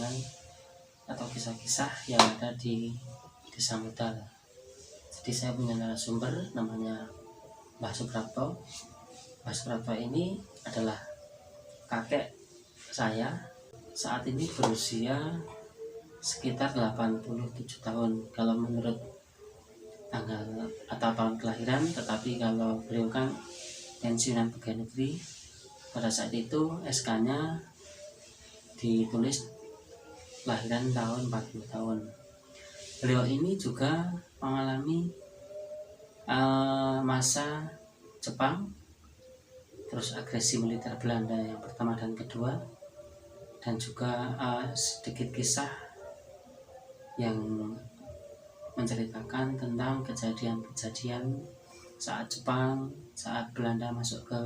kenangan atau kisah-kisah yang ada di Desa Mudal. Jadi saya punya narasumber namanya Mbah Suprapto. Mbah Suprapto ini adalah kakek saya, saat ini berusia sekitar 87 tahun kalau menurut tanggal atau tahun kelahiran, tetapi kalau beliau kan pensiunan pegawai negeri. Pada saat itu SK-nya ditulis kelahiran tahun 40 tahun. Beliau ini juga mengalami masa Jepang, terus agresi militer Belanda yang pertama dan kedua, dan juga sedikit kisah yang menceritakan tentang kejadian-kejadian saat Jepang, saat Belanda masuk ke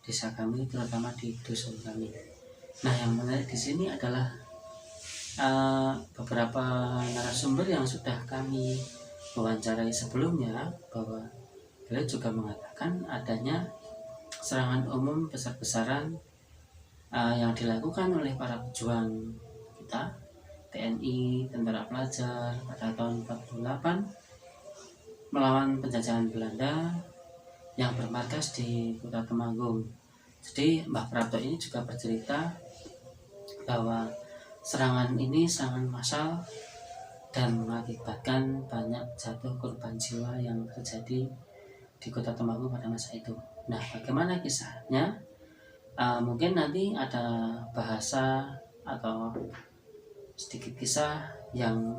desa kami, terutama di dusun kami. Nah, yang menarik di sini adalah beberapa narasumber yang sudah kami wawancarai sebelumnya, bahwa beliau juga mengatakan adanya serangan umum besar-besaran yang dilakukan oleh para pejuang kita, TNI, Tentara Pelajar pada tahun 48 melawan penjajahan Belanda yang bermarkas di Kota Temanggung. Jadi Mbah Prapto ini juga bercerita bahwa serangan ini serangan massal dan mengakibatkan banyak jatuh korban jiwa yang terjadi di Kota Temanggung pada masa itu. Nah, bagaimana kisahnya? Mungkin nanti ada bahasa atau sedikit kisah yang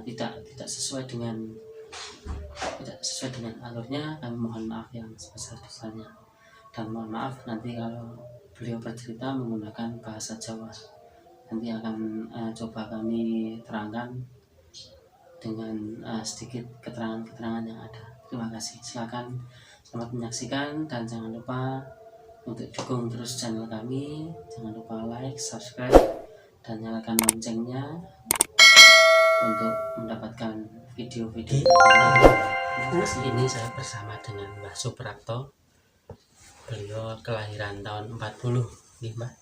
tidak sesuai dengan alurnya. Kami mohon maaf yang sebesar-besarnya, dan mohon maaf nanti kalau beliau bercerita menggunakan bahasa Jawa. Nanti akan coba kami terangkan dengan sedikit keterangan-keterangan yang ada. Terima kasih. Silakan selamat menyaksikan, dan jangan lupa untuk dukung terus channel kami. Jangan lupa like, subscribe, dan nyalakan loncengnya untuk mendapatkan video-video terbaru. Ini saya bersama dengan Mbah Suprapto. Beliau kelahiran tahun 40 nih, Mbah.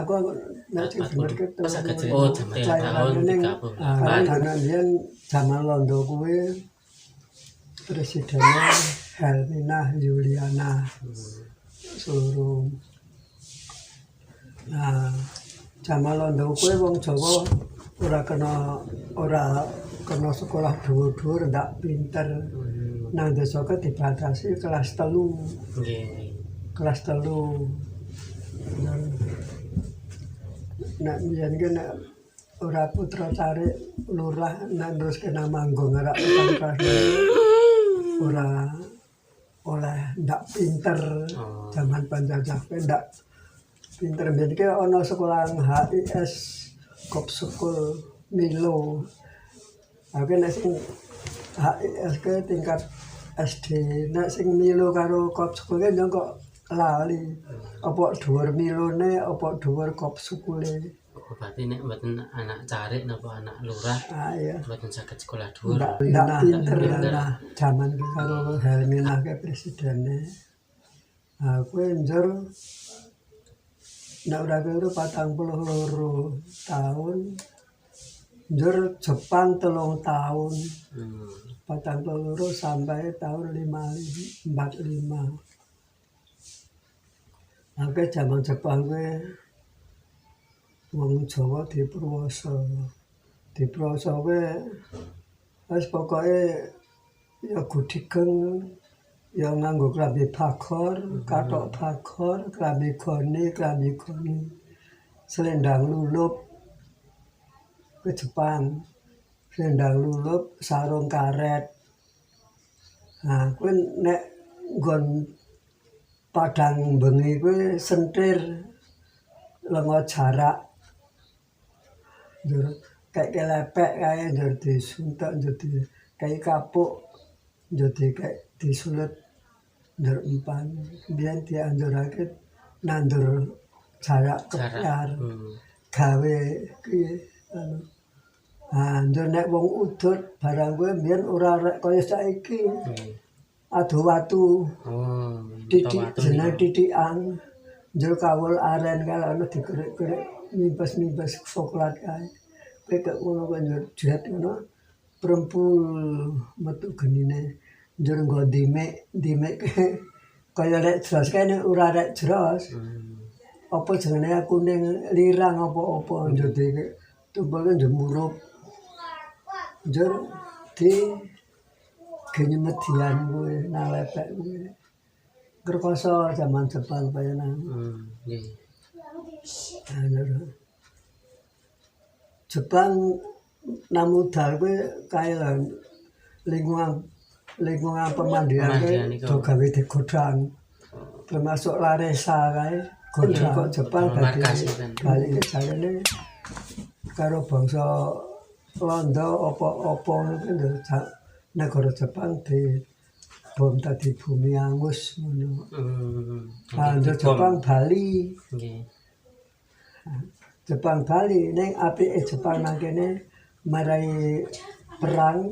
Aku nanti bener gitu. Oh, tahun 38. Karena dia zaman Londo kuwi presidennya Hermina Yuliana seluruh. Nah, zaman Londo kuwi wong Jawa ora kena sekolah dhuwur-dhuwur, ndak pinter. Nang desa ke dibatasi kelas 3. Nggih. Kelas 3. Nek mbiyen ki nek ora putra cari lurah nek neruske nang Manggung ora kelas ora oleh ndak pinter. Zaman penjajah ndak pinter. Mbiyen ki ana sekolah HIS Kop School Milo. Aku nek sing HIS ke tingkat SD, nek sing Milo karo Kop School ki kok lali. Apa dhuwur Milone, apa dhuwur Kop School-e. Berarti nek mboten anak carik napa anak lurah, Iya. mboten saged sekolah dhuwur. Ndak pinter lah. Zaman ki karo Helminah ke presidene. Aku njur nek ora keliru 42 tahun. Njur Jepang 3 tahun. 42 sampai tahun 45. Oke, zaman Jepang kuwi wong Jawa diprowasa. Diprowasa kuwi wis pokoke ya gudigeng, ya nganggo klambi bagor, kathok bagor, klambi goni, selendang lulup ke Jepang. Selendang lulup, sarung karet. Nah, kuwi nek nggon padang bengi kuwi sentir lenga jarak. Njur kayak lepek kae njur disuntek, njur kayak kapuk, njur kayak disulut, njur empan. Biyen dianjurake nandur jarak kepyar. Gawe kuwi njur nek wong udut barang kuwi biyen ora rek kaya saiki. Adu watu. Titik jeneng titikan. Njur kawul aren kae ana dikerek-kerek mimpes-mimpes coklat kae. Kowe kok ngono kok njur jet ngono prempul metu genine. Njur nggo dimek kaya rek jros kene ora rek jros. Apa jenenge kuning lirang apa-apa njur tumpul njur murup. Njur di genyi median kuwi nang lepek kuwi. Kerkoso zaman Jepang kaya nang. Nggih. Jepang namudal kuwi kaya lingkungan pemandian kuwi do gawe digodhang. Termasuk Laresa kae godhang kok Jepang dadi bali jarene karo bangsa Londo apa-apa ngono negara Jepang di bom tadi bumi angus ngono. Jepang Bali. Nggih. Jepang Bali ning apike Jepang nang kene marai perang.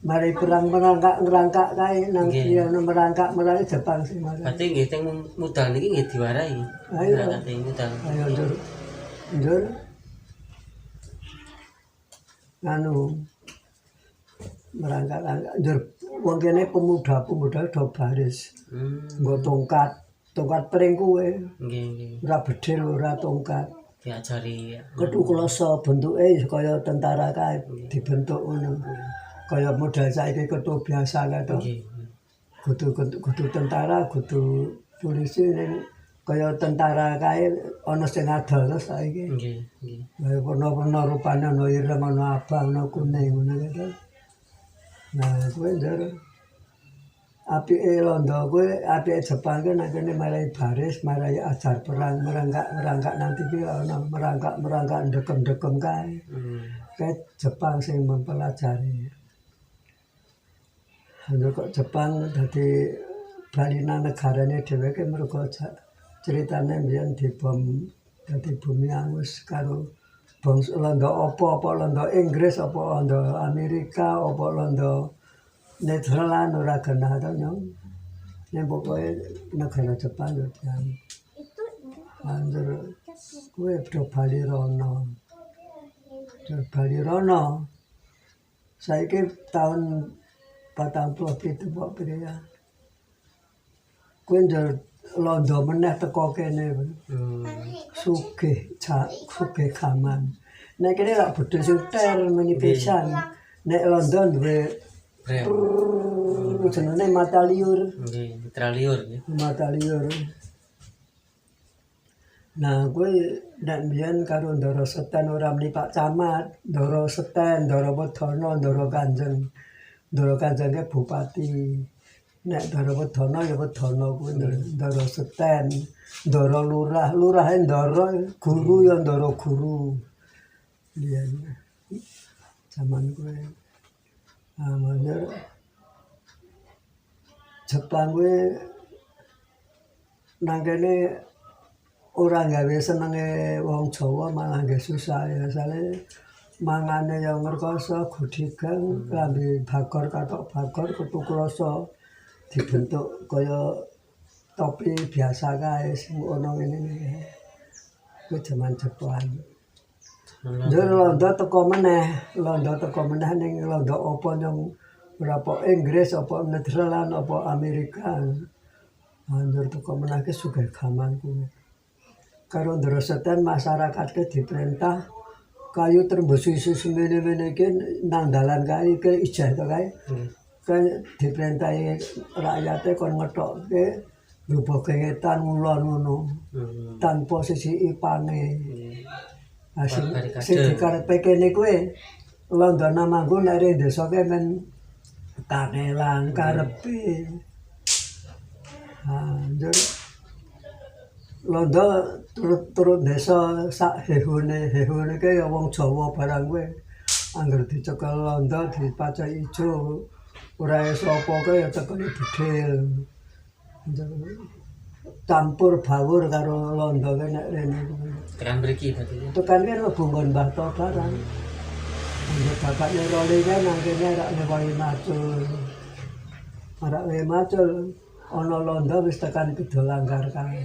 Marai perang merangkak kae nang kene merangkak Jepang sing marai. Berarti nggih teng mudal niki nggih diwarai. Ayo teng mudal. Ayo njur. Anu merangkak njur wong kene pemuda do baris. Nggo tongkat pring kuwe. Nggih. Ora bedil ora tongkat. Diajari Kethu kloso bentuke kaya tentara kae dibentuk ngono. Kaya model saiki kethu biasa kae to. Nggih. Kudu tentara, kudu polisi ning kaya tentara kae ana sing adol saiki. Nggih. Kaya warna-warna rupane ana ireng, ana abang, ana kuning ngono to. Nah, kuwi njur apike Londo kuwi apike Jepang kuwi nang kene marai baris, marai ajar perang, merangkak nanti kuwi ana merangkak ndekem kae. Kae Jepang sing mempelajari. Lha kok Jepang dadi balina negarane dhewe ki mergo ceritane mbiyen dibom dadi bumi angus karo bangsa Londo apa Londo Inggris apa Londo Amerika apa Londo Netherlands ora genah to nyong. Nek pokoke negara Jepang yo dian. Anjur kuwi do bali rono. Bali rono. Saiki tahun 47 kok pire ya. Kuwi njur Londo meneh teko kene. Sugih gaman. Nek kene lak bodho sing ter meni pisan. Nek Londo duwe jenenge mata liur. Nggih, mata liur nggih. Mata liur. Nah, kuwi nek mbiyen karo Ndara Seten ora muni Pak Camat, Ndara Seten, Ndara Wedana, Ndara Kanjeng. Ndara Kanjeng ke bupati. Nek Ndara Wedana ya Wedana kuwi Ndara Seten, Ndara Lurah, Lurahe Ndara, guru ya Ndara Guru. Iya. Zaman kuwi amanir Jepang kuwi nang kene ora gawe senenge wong Jawa malah nggih susah ya sale mangane ya ngerkoso godigang lambe bakor katok bakor kethu kloso dibentuk kaya topi biasa kae sing ana ngene iki. Kuwi jaman Jepang. Njur Londo teko meneh ning Londo apa nyong berapa Inggris apa Netherlands apa Amerika. Njur teko meneh ke sugih gaman kuwi. Karo Ndara Seten masyarakat ke diperintah kayu termbus isu semene-mene iki nang dalan kae iki ijeh to kae. Kan diperintahi rakyate kon ngethokke lubuk gengetan ngulon ngono. Tanpa sisi ipane. Sing dikarepe kene kuwi Londo Namanggung nek ring desa ke men kanelan karepe. Njur Londo turut desa sak hehune ke ya wong Jawa barang kuwi. Angger dicekel Londo dipacak ijo ora iso apa ya cekeli bedhil. Campur bawur karo Londo ke nek rene kuwi. Tekan mriki berarti. Tekan kene bungkon Mbah To barang. Angger bapaknya Roli kan nang kene rak newahi macul. Rak wehi macul ana Londo wis tekan Kidul Langgar kae.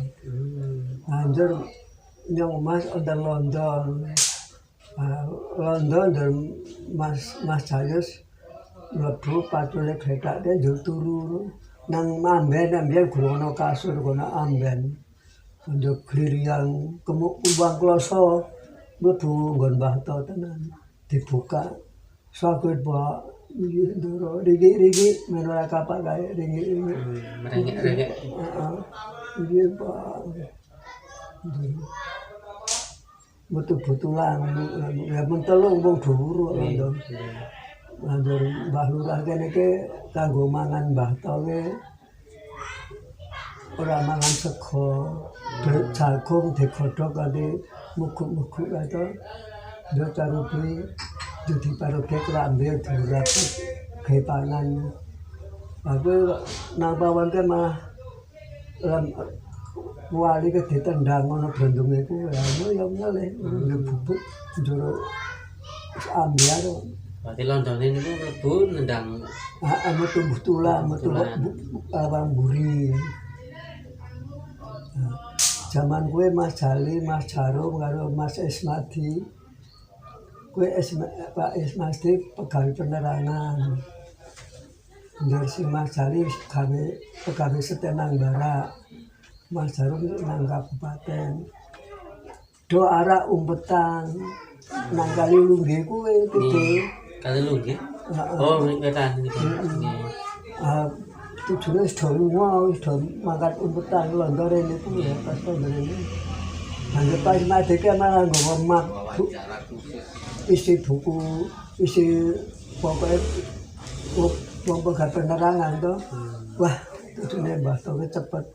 banjur nyong Mas wonten London. London dan Mas Jayus mlebu pacule gethake njur turu nang amben guru ana kasur kono amben. Njur gliriyang kumbang kloso mlebu nggon Mbah To tenan dibuka. Sakit Pak ndoro rigi menora kapak kae rigi. Merengek-rengek. Heeh. Iki Pak. Betul-betulan ya pun telung wong dhuwur lho. Banjur Mbah Lurah kene iki kanggo mangan Mbah To ki ora mangan sego, jagung digodhog kanthi muguk-muguk kae to. Yo carupi jadi paroke klambe diurap gawe pangan. Aku nang pawon ke mah wali ke ditendang ngono brandunge ku ya ngale bubuk njero ambiar. Berarti Londone niku mlebu nendang Metu tulang, metu awang buri. Zaman kue Mas Jali, Mas Jarum karo Mas Ismadi. Kue Pak Ismadi pegawai penerangan. Njur si Mas Jali pegawai setenang Barak. Mas Jarum nang kabupaten. Do arah umpetan nang kali lunggih kuwe gede. Kali lunggih. Oh, wetan niku. Tujune sudah lunga, sudah mangkat umpetan Londore niku ya pas Londore niku. Anggap pas madeke malah nggawa map isi buku, isi pokoknya wong pegawai penerangan to. Wah, tujune Mbah To cepet.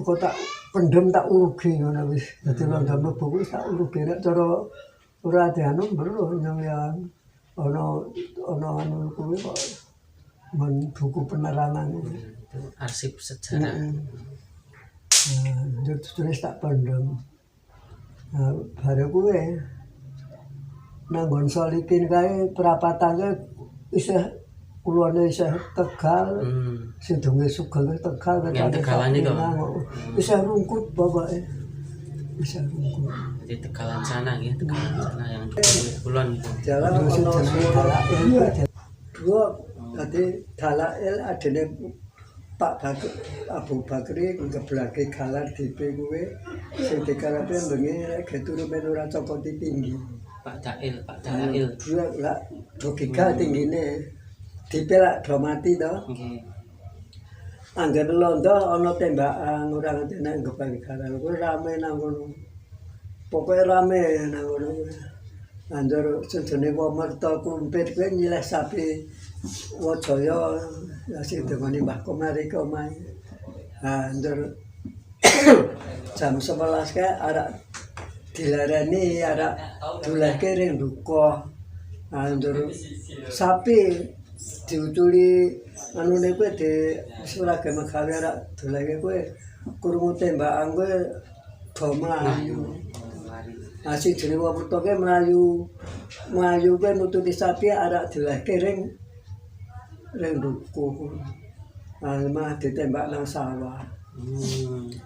Kok tak pendem tak urugi ngono wis. Dadi London mlebu wis tak urugi nek cara ora dianu mbero nyong ya ana anu kuwi kok men buku penerangan arsip sejarah. Terus tak pendem. Bare kuwi nang nggon Solikin kae perapatane isih kulone isih Tegal. Sidunge Sugeng Tegal Yang Tegalan itu. Isih rungkut pokoke. Isih rungkut. Di Tegalan sana ya, Tegalan sana yang di kulon itu. Jalan ono Dalail. Dua dadi Dalail adene Pak Abu Bakri ngeblake galar DP kuwe sing dikarape bengi nek turu men ora cokoti tinggi. Pak Dalail. Dua lak logika tinggine DP lak do mati to. Nggih. Angger londo ana tembakan ora ngerti nek ngebagi galar kuwi rame nang kono. Pokoke rame nang kono. Anjur jenenge Womerto kumpit kuwi nyileh sapi Wajaya ya sing dengoni Mbah Komari ke omahe. Anjur jam 11 kae arek dilarani arek dolehke ring duka. Anjur sapi diuculi anune kuwi di surage megawe arek dolehke kuwi krungu tembakan kuwi do mlayu. Asih jenenge Womerto ke mlayu kuwi nututi sapi arek dolehke ring duku. Mah ditembak nang sawah.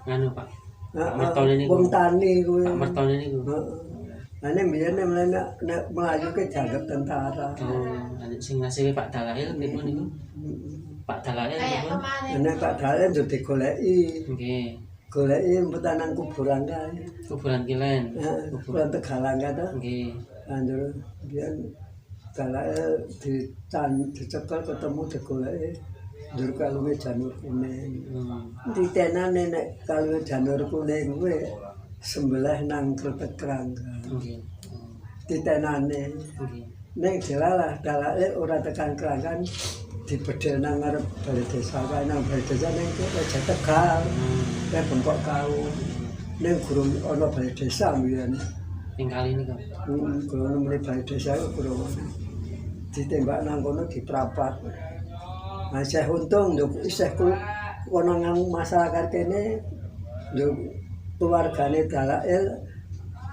Nganu Pak. Mertone niku. Wong tani kuwi. Pak Mertone niku. Heeh. Ane mbiyen nek mlayu ke dianggap tentara. Sing ngasih Pak Dalail niku. Pak Dalail niku. Nek Pak Dalail yo digoleki. Nggih. Goleki umpetan nang kuburan kae. Kuburan Kilen. Kuburan Tegalan kae to. Nggih. Anjur biyen Dalail dicekel ketemu digoleki. Njur kalunge janur kuning. Ditenane nek kalunge janur kuning kuwi sembelih nang Kretek Krangga. Nggih. Ditenane. Nggih. Ning jelalah Dalail ora tekan Kranggan dibedhel nang ngarep balai desa kae nang balai desa ning Raja Tegal. Kae bengkok kau. Ning gurung ana balai desa mbiyen. Ning kali niku. Gurung mrene balai desa gurung. Ditembak nang kono diprapat. Nah, Syekh Untung yo isih kono nang masyarakat kene yo keluargane Dalail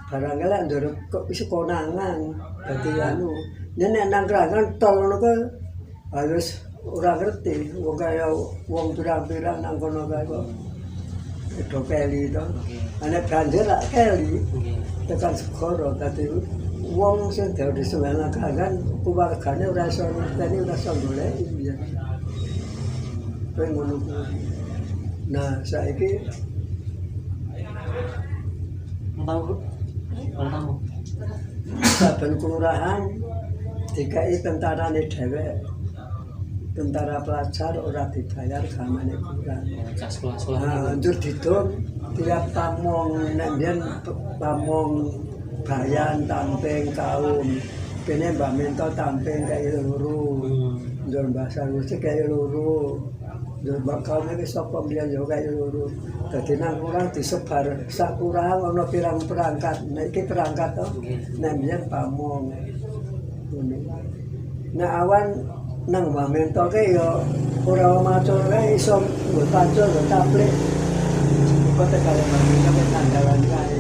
barang elek ndur kok wis konangan dadi anu. Nek nang Kranggan tol ngono kok harus ora ngerti wong kaya wong pirang-pirang nang kono kae kok. do keli to. Nggih. Nek banjir lak keli Nggih. tekan segara dadi wong sing dadi semana kan keluargane ora iso ngerteni ora iso golek ya. Kowe ngono kuwi. Nah, saiki Tahu. Tahu. saben kelurahan dikai tentarane dhewek. Tentara pelajar ora dibayar gamane kurang. Cak sekolah-sekolah Nah, niku. anjur didum tiap pamong nek mbiyen pamong bayan tamping kaum. Kene Mbak Mento tamping kaya loro. Njur Mbak Sanusi kaya loro. Njur Mbak kaum iki sapa mbiyen yo kaya loro. Dadi nang kurang disebar sak kurang ana pirang perangkat. Nek iki perangkat to. Nek mbiyen pamong. Ngono. Nek awan nang Mbak Mento ke yo ora macul kae iso nggo pacul nggo taplik. Kok tekane Mbak Mento ke tanggalan kae.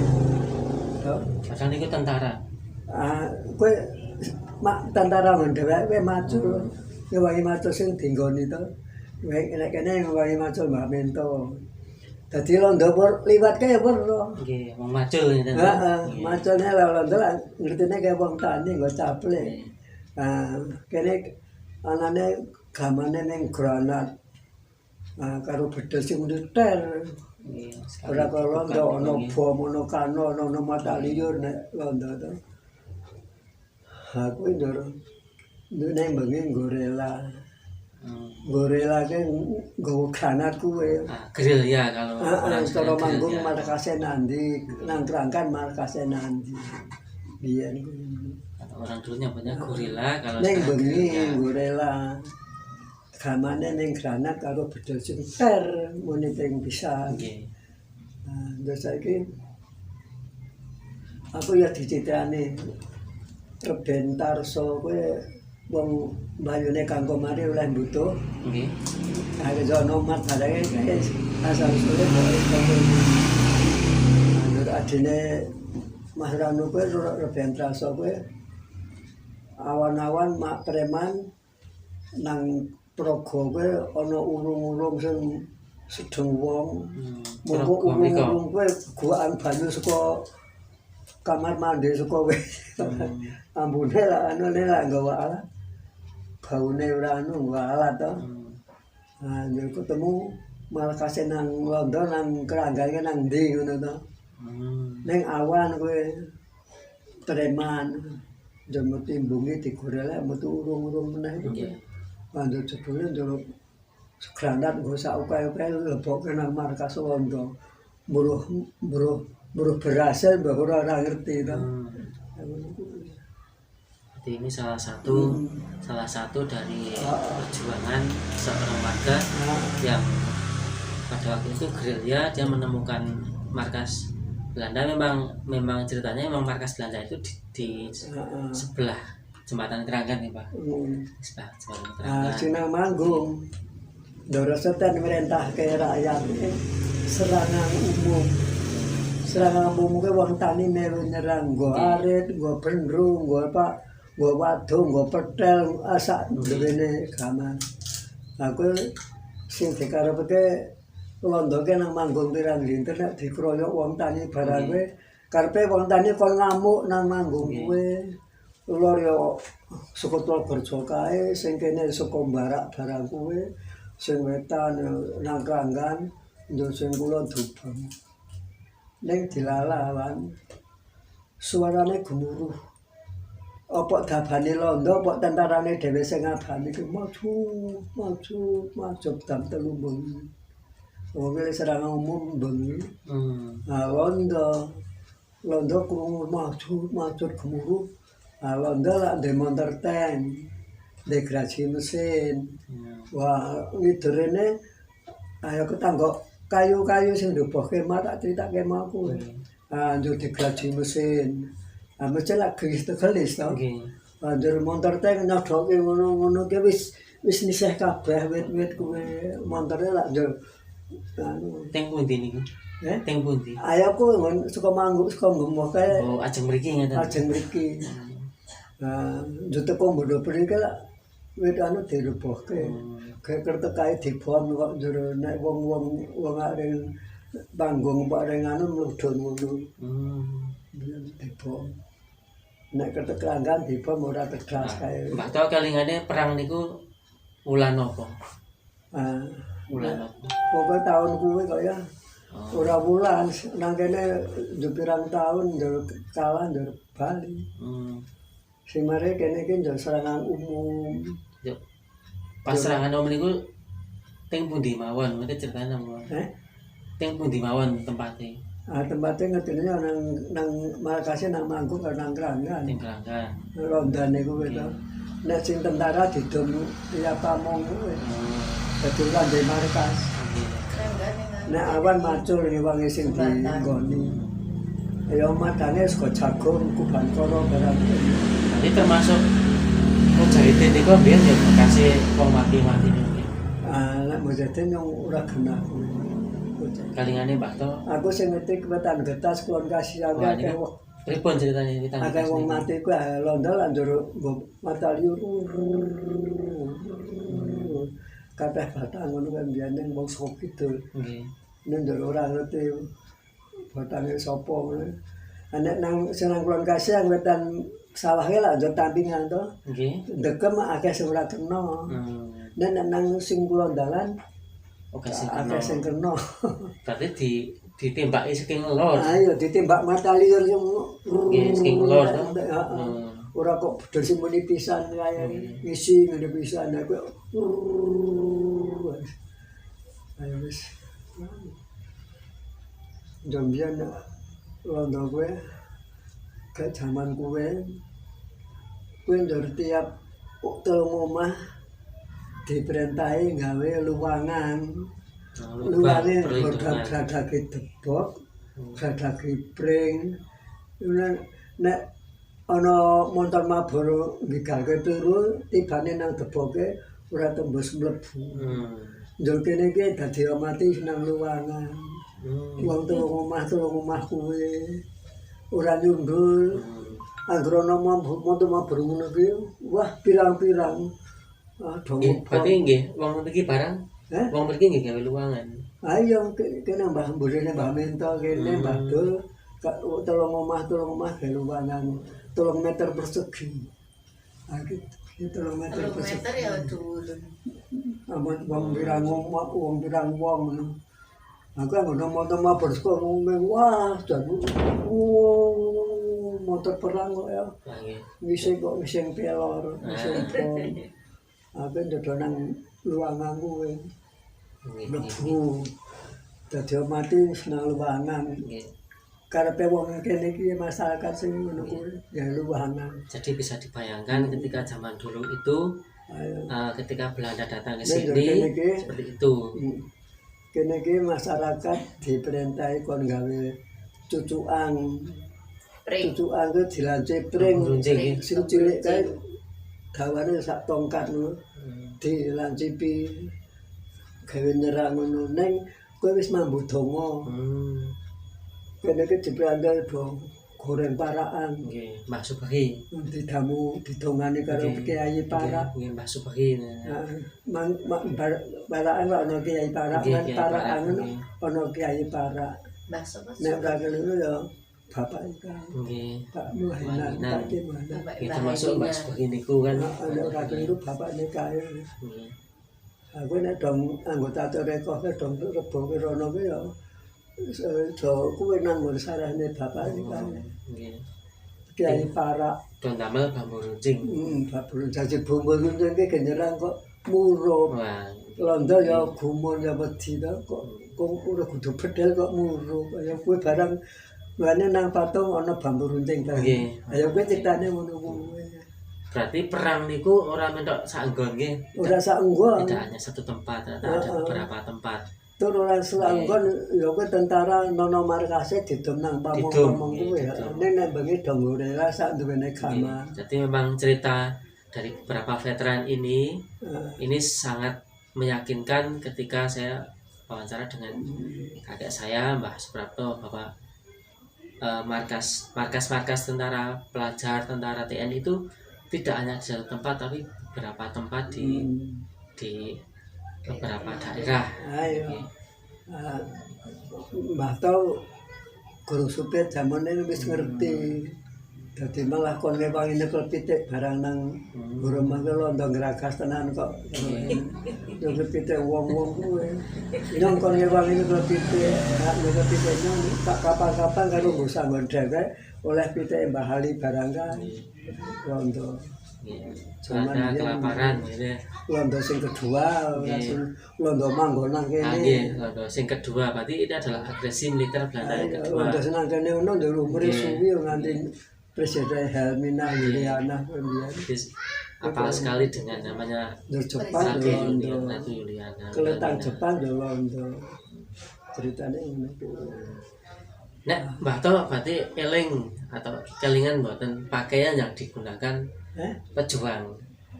Yo. Padahal niku tentara. Kowe mak tentara men dhewek kowe macul. Ya wae macul sing dinggoni to. Nek kene wae macul Mbak Mento. Dadi londo liwat kae weruh. Nggih, wong macul ngeten. Heeh, maculne londo ngertine kaya wong tani nggo caplik. Kene anane gamane ning granat. Karo bedhil sing militer. Nggih. Ora kaya londo ana bom, ana kano, ana mata liur nek londo to. Kuwi ndoro. Nek bengi gorela. Gorela ke nggawa granat kuwe. Grill ya kalau Cara manggung grill ya. markase nandi, nang Kerangkan markase nandi. Biyen kuwi. Kalau orang dulu nyebutnya gorila, kalau Ning sekarang bengi grill ya. gorela. Gamane ning granat karo bedhil sing ter muni ping pisan. Nggih. Terus saiki aku ya dicitrani Reben Tarso kowe wong mbayune kanggo mari oleh mbutuh. Nggih. Ada jono mat barenge kae asal usule kowe. Nur adine Mas Ranu kowe Reben Tarso kowe awan-awan mak preman nang progo kowe ana urung-urung sing sedeng wong. Monggo urung-urung kowe gokan banyu saka kamar mandi saka kowe. Ambune lah anune lah nggawa alat. Baune ora anu nggawa alat to. Yo ketemu malah kasih nang londo nang keranggane nang ndi ngono to. Ning awan kowe preman jemut timbungi digorele metu urung-urung meneh. Nggih. Banjur jebule njur granat nggo sak ukae-ukae lebokke nang markas londo. Buruh berhasil mbah ora ngerti to. Jadi ini salah satu dari perjuangan seorang warga yang pada waktu itu gerilya, dia menemukan markas Belanda. Memang ceritanya memang markas Belanda itu di sebelah jembatan Keranggan nih Pak. Sebelah jembatan Keranggan. Sinang manggung. Ndoro setan merintah ke rakyat serangan umum. Serangan umum ke wong tani melu nyerang nggo arit, nggo bendru, nggo apa, nggo wadung, nggo petel asak dene gaman. Aku sing dikarepke londoke nang manggung pirang dinten nek dikroyok wong tani barang kowe karepe wong tani kon ngamuk nang manggung kowe. Lor yo saka Purworejo kae sing kene saka Barak barang kowe sing wetan nang Keranggan yo sing kula Dubang. Ning dilalawan suarane gemuruh. Apa dabane londo, apa tentarane dhewe sing ngabani ki maju dam telu bengi. Wong iki serangan umum bengi. Londo krungu maju gemuruh. Londo lak ndek montor tank, ndek gergaji mesin. Wah, widurene ayo ketanggok kayu-kayu sing ndubuhke mak tak critake mau kowe. Njur digergaji mesin. Mesti lak gelis to. Njur montor tank nyodoke ngono-ngono ki wis nisih kabeh wit-wit kowe. Montore lak njur Teng pundi niku? Teng pundi? Ayo ku ngon saka manggung saka gemuh kae. Oh, ajeng mriki ngeten. Ajeng mriki. Njur teko bodo mriki lak wit anu dirubuhke. Kayak kertek kae dibom kok njur nek wong areng panggung bareng anu mudhun ngono. Hmm. Dibom. Nek ketekranggan dibom ora tegas kae. Mbah To kelingane perang niku wulan apa? Ah, Wulan apa? pokoke taun kuwi kaya Oh. ora wulan nang kene pirang taun njaluk kalah njaluk Bali. Hmm. Sing mare kene iki njaluk serangan umum. Yo. Pas serangan om niku teng pundi mawon? Mesti ceritane mawon. Teng pundi mawon tempatnya? Tempatnya ngertine nang markase nang Manggung karo nang Kranggan. Teng Kranggan. Rondane kuwi to. Nek sing tentara didom ya pamong kuwi. Dadi ora ndek markas. Nek awan macul ning wangi sing dinggoni. Ya matane saka Jagung, Kubantara barang. Ini termasuk Mujahidin niku mbiyen ya bekase wong mati-mati niku. Nek Mujahidin yang ora genah kuwi. Kalingane Mbah To. Aku sing ngerti kewetan getas kulon kasihan Wah, akeh niku pripun ceritane kita? akeh wong mati kuwi londol anjur mata liur. Kabeh batang ngono kan biyen wong saka kidul. Nggih. Nek ora ngerti batange sapa ngono. Nek nang sing nang kulon kasihan wetan sawahe lah njot tampingan to. Nggih. Dekem akeh sing ora kena. Nek nang sing kulon dalan Oke akeh sing kena. Berarti ditembaki saking lor. Ayo ditembak mata liur sing Nggih, saking lor to. Ora kok bedol sing muni pisan kaya ngisi ngene pisan aku. Ayo wis. Jambian londo kowe ke jaman kowe ndur tiap telung omah diperintahi gawe luwangan. Luwange gradake debok, gradake pring. Nek ana montor mabur nggigake turu tibane nang deboke ora tembus mlebu. Njur kene iki dadi mati nang luwangan. Wong telung omah kuwi ora nyundul. Anggere ana montor mabur ngono kuwi wah pirang-pirang. Berarti nggih wong mriki barang. Wong mriki nggih gawe luwangan. Ayo kene Mbah Mbusine Mbah Minto kene Mbah Dul telung omah gawe luwangan 3 meter persegi. Iki 3 meter persegi. 3 meter ya dhuwur. Amun wong pirang wong. Aku ngono motor mabur saka ngomong wah jago. Motor perang kok ya. Ngising kok ngising pelor, ngising pom. Aku ndodonan luwangan kuwi. Mlebu. Dadi mati nang luwangan. Karepe wong kene iki masyarakat sing ngono kuwi ya luwangan. Jadi bisa dibayangkan ketika zaman dulu itu ketika Belanda datang ke sini seperti itu. Kene iki masyarakat diperintahi kon gawe cucukan. Cucukan ku dilanci pring sing cilik kae dawane sak tongkat ngono. Dilancipi gawe nyerang ngono ning kowe wis mambu donga. Kene iki diprantal do goreng parakan. Nggih, Mbah Subahi. Didamu didongani karo Kiai Parak. Nggih, Mbah Subahi. Parakan ana Kiai Parak, parakan ana Kiai Parak. Mbah sapa? Nek ora keliru ya bapak iki. Nggih. Pak Muhanan, Pak Muhanan. Itu masuk Mbah Subahi niku kan. Nek ora keliru bapakne kae. Nggih. Aku nek dong anggota Torekoh dong Rebo Wirana kuwi ya kuwi nang sarane bapak iki kan. Nggih. Kiai Parak. Don damel bambu runcing. Bambu jadi bambu runcing iki nyerang kok murup. Wah. Londo ya gumun ya wedi to kok ora kudu bedel kok murup. Ya kuwi barang ngene nang patung ana bambu runcing ta. Nggih. Ya kuwi critane ngono kuwi. Berarti perang niku ora mentok sak nggon nggih. Ora sak nggon. Tidak hanya satu tempat, ada beberapa tempat. Tur ora sak nggon ya kuwi tentara nono markase didom nang pamong-pamong kuwi ya. Nek bengi dong ora sak duwene kamar. Jadi memang cerita dari beberapa veteran ini sangat meyakinkan ketika saya wawancara dengan kakek saya Mbah Suprapto bahwa markas tentara pelajar tentara TNI itu tidak hanya di satu tempat tapi beberapa tempat di beberapa daerah. Mbah tau guru supir jamane wis ngerti. Dadi malah kon ngewangi nyekel pitik barang nang guru mangke londo ngragas tenan kok. Nyekel pitik wong-wong kuwe. Nyong kon ngewangi nyekel pitik, nyekel pitik nyong tak kapan-kapan karo nggo sanggon dhewek oleh pitik Mbah Ali barang kae. Londo. Ada kelaparan gitu ya. Londo sing kedua, londo manggon nang kene. Nggih, londo sing kedua berarti ini adalah agresi militer Belanda yang kedua. Londo sing nang kene ono yo umure suwi nganti Presiden Helmina Yuliana kemudian. Apal sekali dengan namanya Jepang Yuliana itu Yuliana. Keletang Jepang yo londo. Ceritane ngono kuwi. Nek Mbah To berarti eling atau kelingan mboten pakaian yang digunakan pejuang.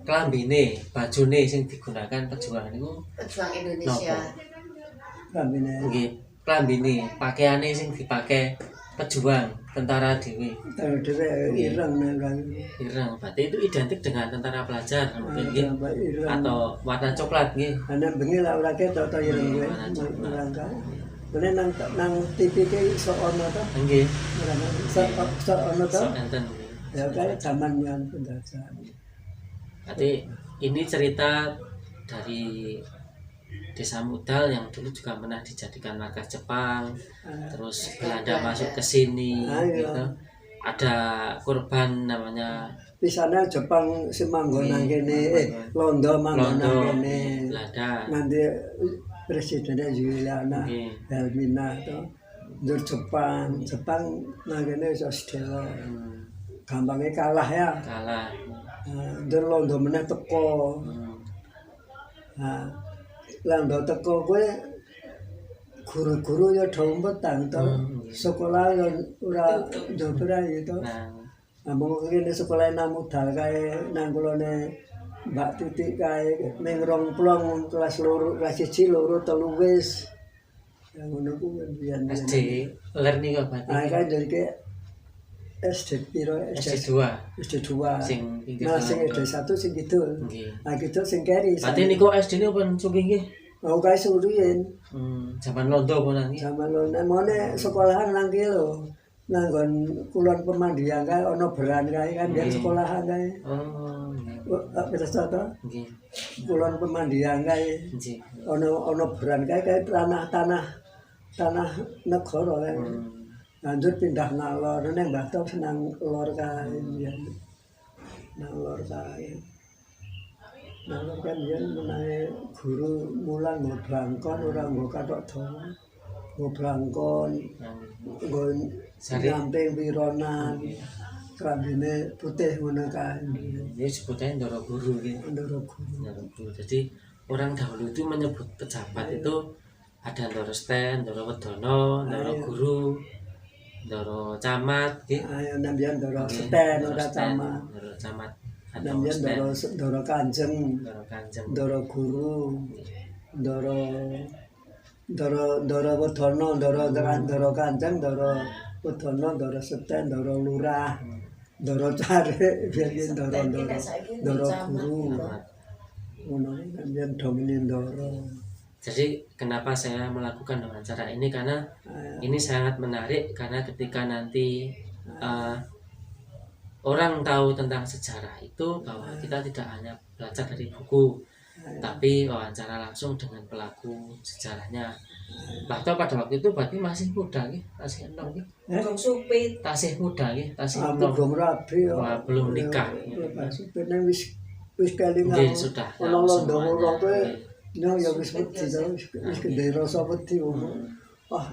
Klambine, bajune sing digunakan pejuang niku pejuang Indonesia. Klambine. Nggih, klambine, pakaiane sing dipakai pejuang tentara dhewe. Tentara dhewe ireng nang ireng. Berarti itu identik dengan tentara pelajar mungkin nggih. Atau warna coklat nggih. Ana bengi lah ora ketok to ireng kuwi. Mene nang TV ki iso ono to? Nggih. Iso ono to? Enten. Ya kayak zaman yang penjajahan. Berarti ini cerita dari Desa Mudal yang dulu juga pernah dijadikan markas Jepang, terus Belanda masuk ke sini, gitu. Ada korban namanya. Di sana Jepang si manggon nang kene, Londo manggon nang kene. Belanda. Nanti Presidennya Juliana Helmina to, dur Jepang nang kene iso sedelo. Gampangnya kalah ya. Kalah. Dur Londo meneh teko. Londo teko kowe guru-guru ya do umpetang to. Sekolah ya ora ndobrai to. Monggo kene sekolah nang Mudal kae nang kulone Mbak Titik kae ning 20 kelas 2, kelas 1, 2, 3 wis. Ya ngono kuwi biyen. SD learning apa berarti? Kae jadi SD piro SD2. SD2. Sing nah sing SD1 sing kidul. Nah kidul sing keri. Berarti niku SD-ne pun sugih nggih. Oh kae suruyen. Zaman Londo pun nggih. Zaman Londo mone sekolahan nang ki lho. Nanggon kulon pemandian kae ana beran kae kan biyen sekolahan kae. Oh. Wis to. Nggih. Kulon pemandian kae. Nggih. Ana beran kae tanah negara kae. Lanjut pindah ngalor, neng Mbah To senang lor kae biyen. Nang lor kae. Nang lor kan biyen menawi guru mulang nggo brangkon ora nggo kathok dawa. Nggo brangkon, nggo samping wironan. Klambine putih ngono kae. Ini sebutnya Ndoro Guru gitu. Ndoro Guru. Jadi orang dahulu itu menyebut pejabat itu ada Ndoro Sten, Ndoro Wedono, Ndoro Guru, Ndoro Camat, gitu. Ayo nambian Ndoro Sten, ora Camat. Ndoro Camat. Nambian Ndoro Kanjeng, Ndoro Guru, Ndoro Wedono, Ndoro Kanjeng, Ndoro Wedono, Ndoro Sten, Ndoro Lurah, Ndoro Carik, biyen Ndoro Guru. Ngono nambian domine Ndoro. Jadi kenapa saya melakukan dengan cara ini karena ini sangat menarik karena ketika nanti orang tahu tentang sejarah itu bahwa kita tidak hanya belajar dari buku tapi wawancara langsung dengan pelaku sejarahnya. Bahkan pada waktu itu berarti masih muda nih, masih enom nih. Supit. Tasih muda nih, tasih enom. Belum rapi ya. Belum nikah. Supit nang wis kelingan. Sudah. Ono londo-londo kowe no ya wis wedi to wis gede rasa wedi wah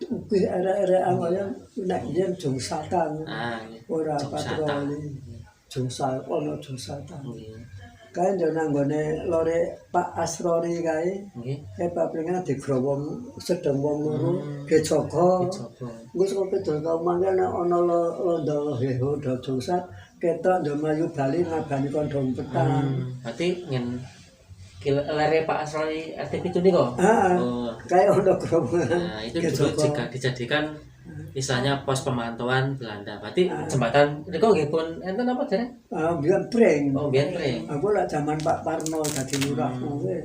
kuwi arek-arek awalnya nek yen jung satan ora patroli jung ono jung satan kae nang nggone lore Pak Asrori kae nggih papringan digrowong sedeng wong loro ge jaga engko saka pedol ka omah ana londo heho do jung sat ketok ndemayu bali ngabani kondom petang berarti ngen lare Pak Asrori RT itu nih kok. Kayak ono gerobongan. Nah, itu dulu jika dijadikan misalnya pos pemantauan Belanda. Berarti jembatan niku nggih pun enten apa jare? Biyen pring. Oh, biyen pring. Aku lak zaman Pak Parno dadi lurah kuwi.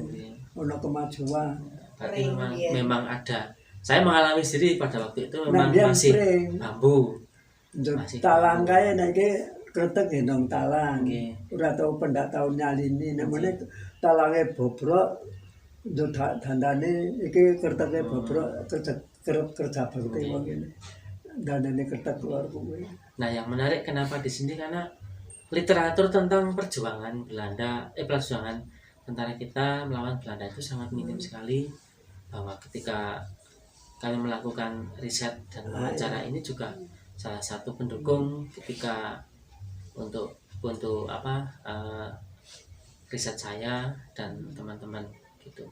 Ono kemajuan. Berarti Pring, memang, iya. memang ada. Saya mengalami sendiri pada waktu itu Nah, memang dia masih pring. bambu. Njur Masih talang bambu. kae nek iki kretek gendong talang. Nggih. Ora tau pendak tau nyalini. Nek meneh talange bobrok njur dandane iki kreteke bobrok kerja bakti wong ngene. Dandane kretek keluar kuwi. Nah, yang menarik kenapa di sini karena literatur tentang perjuangan tentara kita melawan Belanda itu sangat minim sekali, bahwa ketika kami melakukan riset dan wawancara ini juga salah satu pendukung ketika untuk riset saya dan teman-teman gitu.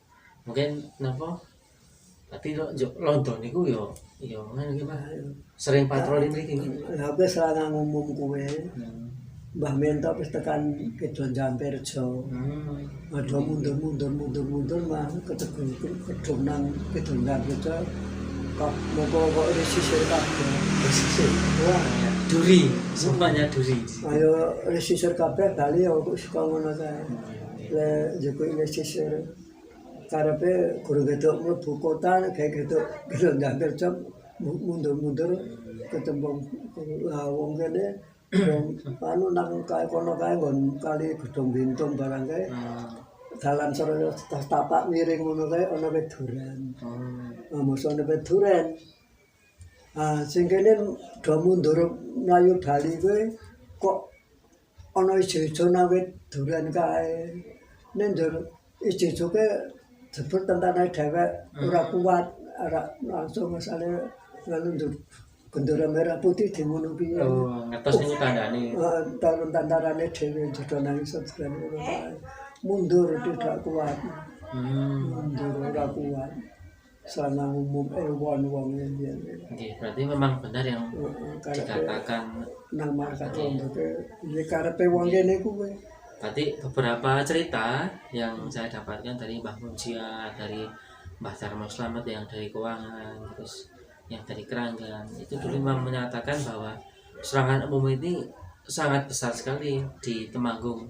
Mungkin kenapa berarti London itu yo ngene iki Pak. Sering patroli mriki. Lah wis serangan umum kuwi. Mbah Mento wis tekan Kidul Jamperjo. Ada mundur mah kedung nang Kidul Jamperjo. Kok kok resisir kabeh. Resisir. Wah, Duri, semuanya duri. ayo resisir kabeh Bali ya kok suka ngono kae. Le jeko resisir karepe guru gedok mlebu kota kayak gitu Kidul Jamperjo mundur ketemu wong kene anu nang kae kono kae nggon kali Gedung Bintung barang kae. Dalan Surya tapak miring ngono kae ana wit duren. Mosok ana wit duren. Sing kene do mundur mlayu Bali kuwi kok ana ijo-ijo nang wit duren kae. Nek njur ijo-ijo ke jebul tentane dhewek ora kuat, ora langsung asale nganu njur bendera merah putih di ngono piye. Oh, ngertos niku tandane. Tahun tantarane dhewe jodoh nang sebulan ngono kae. Mundur tidak kuat. Mundur ora kuat. Sana umum wong yen. Nggih, berarti memang benar yang dikatakan. Nang markas untuk iki karepe wong kene kuwi. Berarti beberapa cerita yang saya dapatkan dari Mbah Munjia, dari Mbah Darmo Slamet yang dari keuangan, terus yang dari Keranggan, itu dulu memang menyatakan bahwa serangan umum ini sangat besar sekali di Temanggung.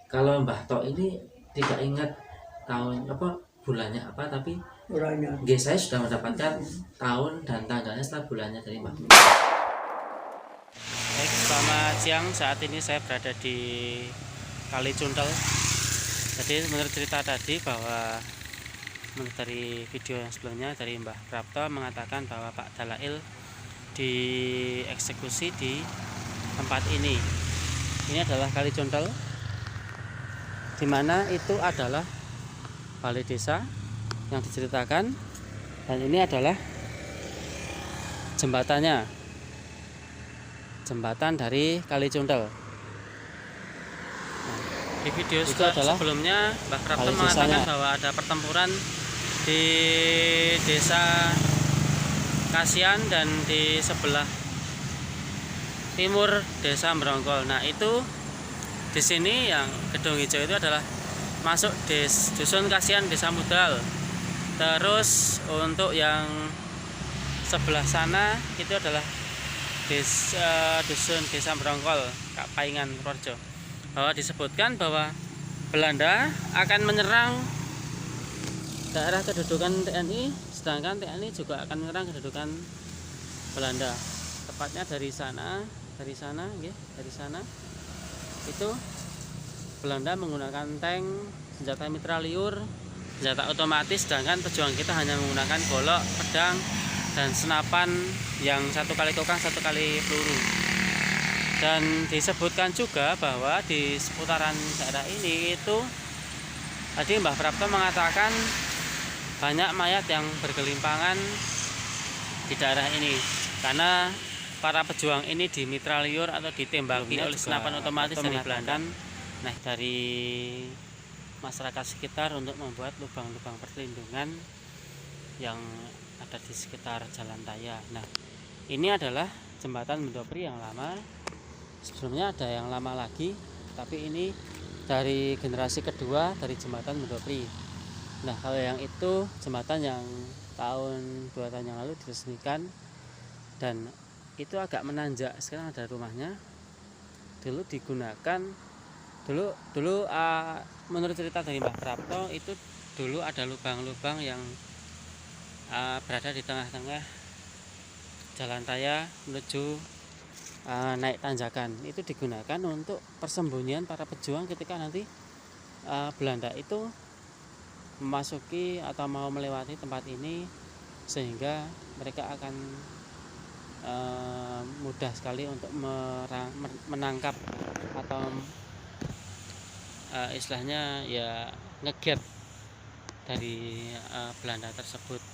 Kalau Mbah Tok ini tidak ingat tahun bulannya apa, tapi Orangnya saya sudah mendapatkan tahun dan tanggalnya setelah bulannya dari Mbah. Baik, selamat siang. Saat ini saya berada di Kali Cuntel. Jadi menurut cerita tadi bahwa menurut dari video yang sebelumnya dari Mbah Prapto mengatakan bahwa Pak Dalail dieksekusi di tempat ini. Ini adalah Kali Cuntel, di mana itu adalah balai desa yang diceritakan, dan ini adalah jembatannya, jembatan dari Kali Cuntel. Nah, di video sebelumnya Mbah Prapto mengatakan bahwa ada pertempuran di desa Kasian dan di sebelah timur desa Merongkol. Nah, itu di sini yang gedung hijau itu adalah masuk dusun Kasian desa Mudal. Terus untuk yang sebelah sana itu adalah dusun desa Merongkol, Paingan Purworejo. Bahwa disebutkan bahwa Belanda akan menyerang daerah kedudukan TNI, sedangkan TNI juga akan menyerang kedudukan Belanda. Tepatnya dari sana itu Belanda menggunakan tank, senjata mitraliur, senjata otomatis, sedangkan pejuang kita hanya menggunakan golok, pedang, dan senapan yang 1 kali kokang 1 kali peluru. Dan disebutkan juga bahwa di seputaran daerah ini itu tadi Mbah Prapto mengatakan banyak mayat yang bergelimpangan di daerah ini karena para pejuang ini dimitraliur atau ditembaki oleh senapan otomatis dari Belanda. Nah, dari masyarakat sekitar untuk membuat lubang-lubang perlindungan yang ada di sekitar Jalan Raya. Nah, ini adalah jembatan Mendopri yang lama. Sebelumnya ada yang lama lagi, tapi ini dari generasi kedua dari jembatan Mendopri. Nah, kalau yang itu jembatan yang tahun 2 tahun yang lalu diresmikan dan itu agak menanjak. Sekarang ada rumahnya. Dulu digunakan menurut cerita dari Mbah Prapto itu dulu ada lubang-lubang yang berada di tengah-tengah jalan raya menuju naik tanjakan. Itu digunakan untuk persembunyian para pejuang ketika nanti Belanda itu memasuki atau mau melewati tempat ini, sehingga mereka akan mudah sekali untuk menangkap atau istilahnya ya nge-gap dari Belanda tersebut.